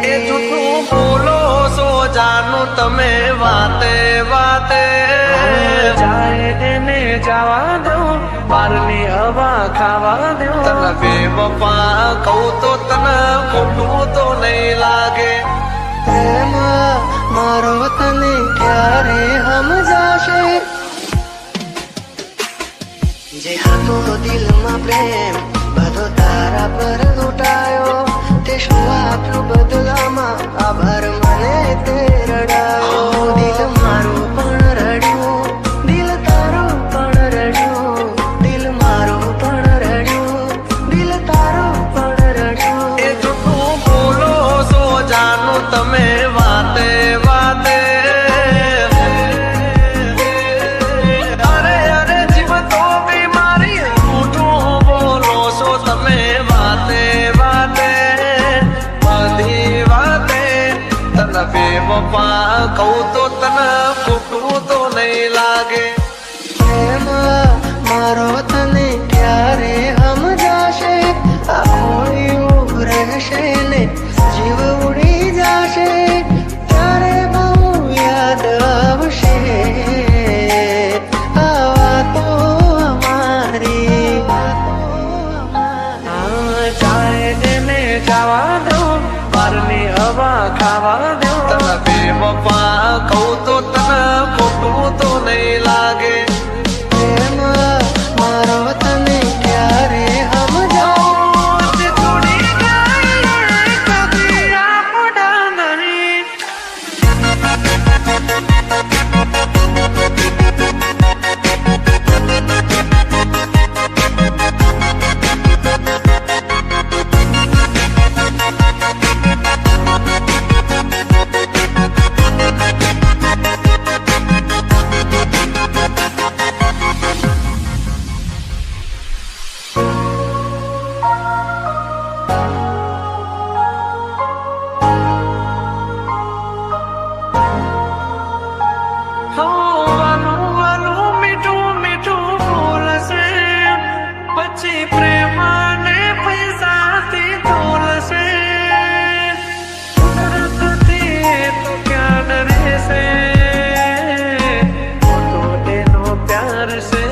એ જૂઠું બોલો છો જાનું તમે વાતે વાતે જાય એને જવા દો બારની હવા ખાવા દો તને બેવફા કહું તો તને ખોટું તો નહીં લાગે પ્રેમ મારો તને ક્યારે સમજાશે જે હતો દિલમાં પ્રેમ બધો તારા પર લૂંટાયો તે શું આપ્યું બદલામાં આભાર મને તે રડાયો દિલ મારું પણ રડ્યું દિલ તારું પણ રડ્યું દિલ મારું પણ રડ્યું દિલ તારું પણ રડ્યું એ જૂઠું બોલો છો જાનું તમે વાતે વાતે અરે અરે જીવ તો બીમારી જૂઠું બોલો છો તમે વાતે વાતે બધી વાતે તને બેવફા કહું તો તને ખોટું તો નહીં લાગે પ્રેમ મારો તને ક્યારે સમજાશે આ ખોયું રહેશે ને જીવ ઉડી જશે ત્યારે બહુ યાદ આવશે આ વાતો અમારી જાય એને જવા દો બારની હવા ખાવા દો તને બેવફા કહું તો તને ખોટું તો નહીં લાગે પ્રેમ મારો તને ક્યારે સમજાશે છોડી ગઈ કદી આપણા નહીં વાલું વાલું મીઠું મીઠું બોલશે પછી પ્રેમ ને પૈસાથી તોલશે કુદરતથી તો ક્યાં રહેશે ખોટો એનો પ્યાર છે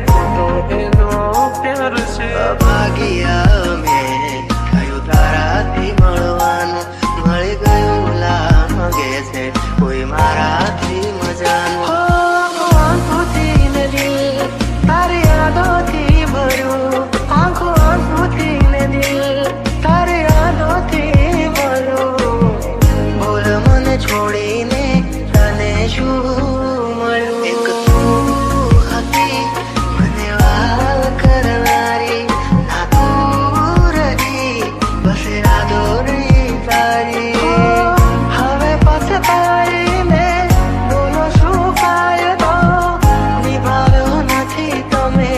ખોટો એનો પ્યાર છે ભાગ્યા મેં થયું તારાથી મળવાનું મળી ગયું લાગે છે કોઈ મારાથી મજાનું આંખોથી ને દિલ તારી યાદોથી ભર્યું આંખોથી ને દિલ તારી યાદોથી ભર્યું બોલ મને છોડીને તને શું મળ્યું એક તું હતી મને વાલ કરનારી ના તું રહી બસ યાદો રહી તારી હવે પછતાઈને બોલો શું ફાયદો નિભાવ્યો નથી તમે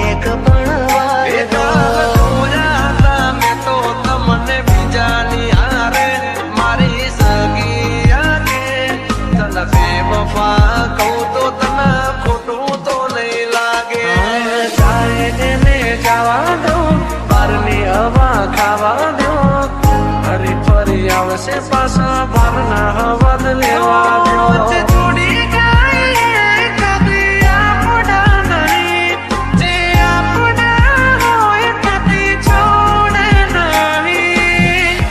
એક પણ વાયદો જોયા હતા મેં તો તમને બીજાની હારે મારી સગી આગે તને બેવફા કહું તો તને ખોટું તો નહીં લાગે જાય એને જવા દો બારની હવા ખાવા દો ફરી ફરી આવશે પાછા બારના હવા લેવા દો છોડી ગઈ કદી આપણા નહીં જે આપણા હોય કદી છોડે નહીં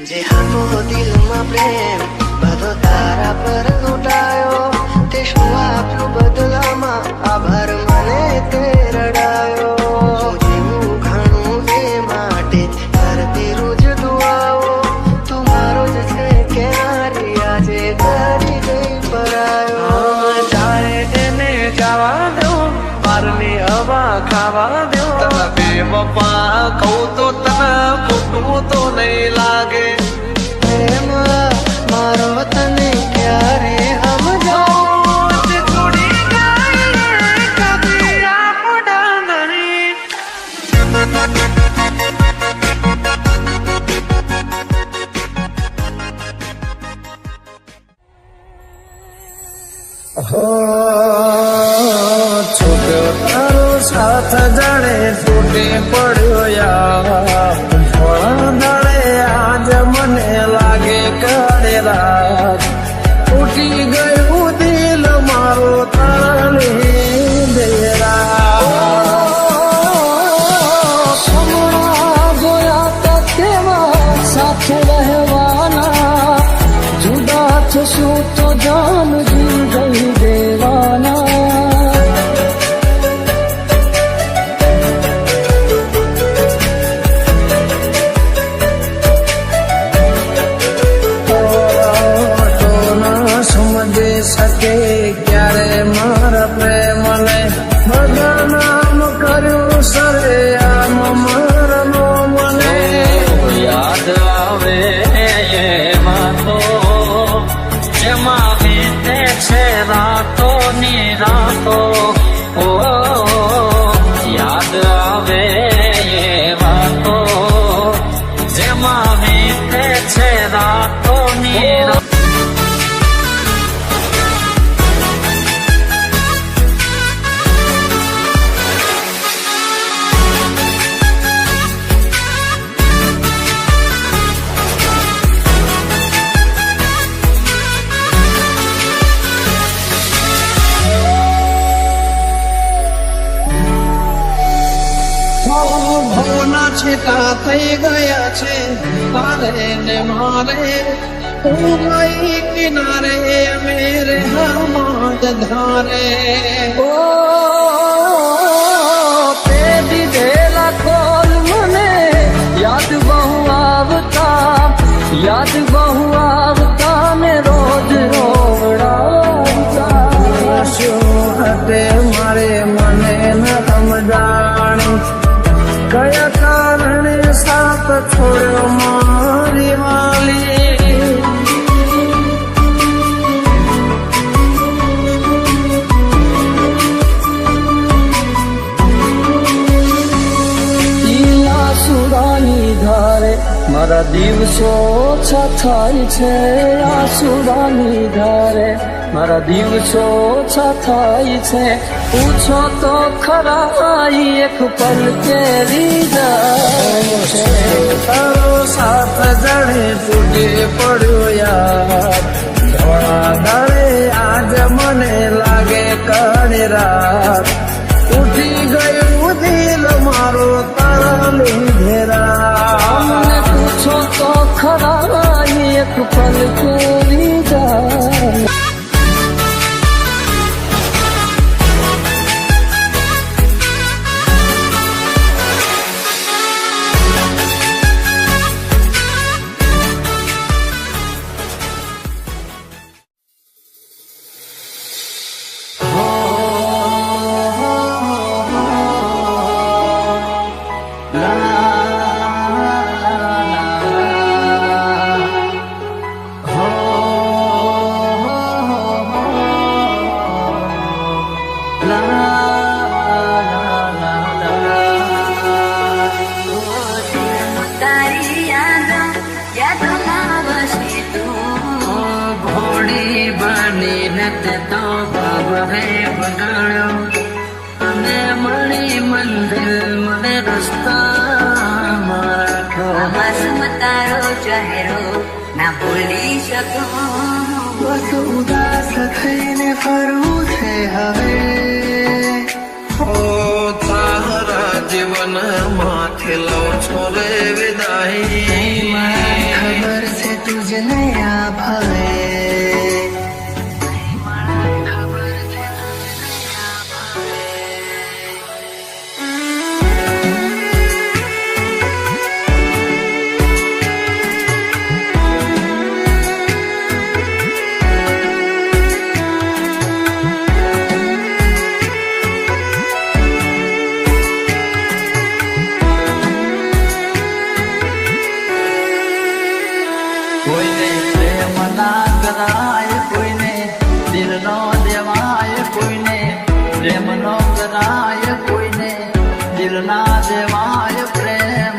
જે હતો દિલમાં પ્રેમ બધો તારા પર લૂંટાયો તે શું આપ્યું બદલામાં આભાર મને તે રડાયો જીવું ઘણું એ માટે કરતી રોજ દુઆઓ તું મારો જ છે કે નારી આજે કરી ગઈ પરાયો જાય એને જવા દો બારની હવા ખાવા દો તને બેવફા કહું તો તને ખોટું તો નહીં લાગે પ્રેમ મારો તને ક્યારે સમજાશે છોડી ગઈ કદી આપણા નહીં છોકરો તારો સાથ જાણે તૂટી પડ્યો યાર વાતો ઓ યાદ આવે એ વાતો જેમાં વીતે છે રાતોની ભવના છેટા થઈ ગયા છે તારે ને મારે ઉમાઈ કિનારે મેરે હમાજ ધારે ઓ તે દીધેલા ખોલ મને યાદ બહુ આવતા ને રોજ રોવડાવતા શું હતે મારે મને ન સમજાણી કયા કારણે સાથ છોડ્યો મારી વાલી આસુરાની ધારે મારા દિવસો ઓછા થાય છે આસુરાની ધારે મારા દિવસો ઓછા થાય છે પૂછો તો ખરા એક પલ કેરી જાય છે તારો સાથ જણે તૂટે પડ્યો યાર ધોળા દાડે આજ મને લાગે કાળી રાત ઉઠી ગયું દિલ મારો તારા લીધે અમને પૂછો તો ખરા એક પલ કેરી જાય તો બાબરે બગાડ્યો અને મળી મંદિર મને રસ્તા મારા આવાસમ તારો ચહેરો ના ભૂલી શકો બધું ઉદાસ થઈને ફરવું છે હવે ઓ તારા જીવન માથે લઉં છો રે વિદાય ખબર છે તુજને આ ભાવે કોઈને પ્રેમ ના કરાય કોઈને દિલ નો દેવાય કોઈને પ્રેમ નો કરાય કોઈને દિલ ના દેવાય પ્રેમ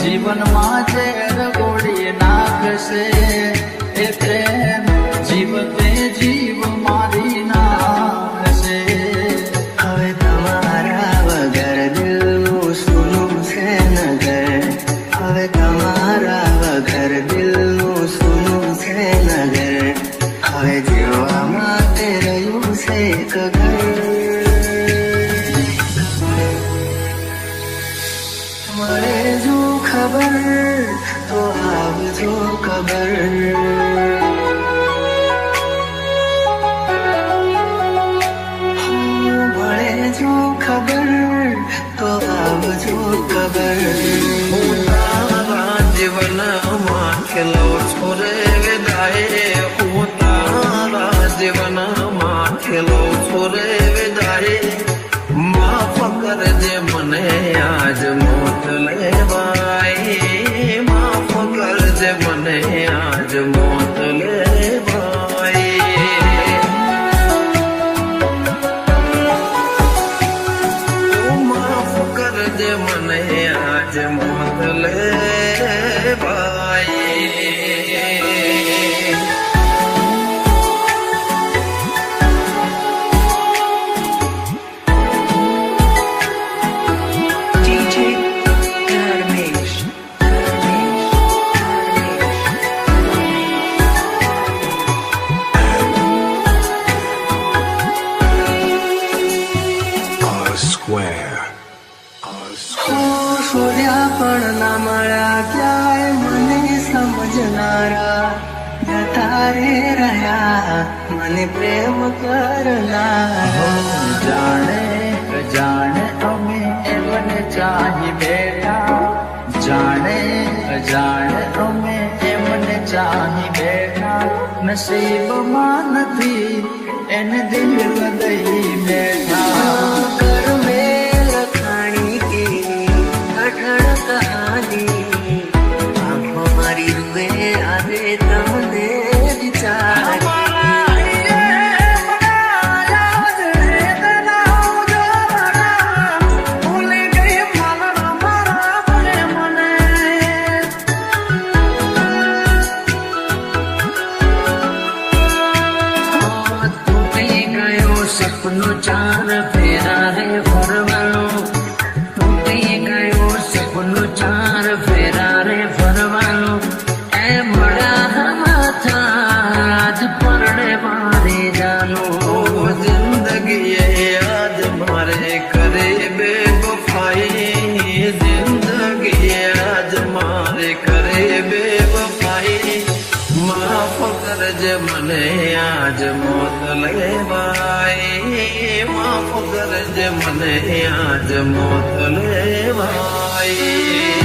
જીવનમાં ઝેર ગોળી નાખશે એ પ્રેમ જીવતે જીવ મારી નાખશે હવે તમારા વગર દિલનું સૂનું છે નગર હવે તમારા વગર દિલનું સૂનું છે નગર હવે જીવવા માટે રહ્યું છે એક ઘર મળે જો ખબર તો આવજો ખબર મોત લે ભાઈ DJ Dharmesh. સૂર્યા પણ ના મળ્યા ક્યાંય મને સમજનારા જતા રે રહ્યા મને પ્રેમ કરનારા જાણે જાણે અમે એમને ચાહી બેઠા જાણે જાણે અમે એમને ચાહી બેઠા નસીબમાં નથી એને દિલ દઈ બેઠા કર મેં લખાણી કેવી અઢળ કહાની આંખો મારી રૂએ આવે તમને વિચાર સપનું ચાર ફેરા રે ફરવાનું તૂટી ગયો સપનું ચાર ફેરા રે ફરવાનું એ મળ્યા માથા આજ પરડે મારે જાનું જિંદગી આજ મારે કરે બેવફાઈ જિંદગી આજ મારે કરે બેવફાઈ માફ કરજે મને આજ મોત લેવાય માફ કરજે મને આજ મોત લેવાય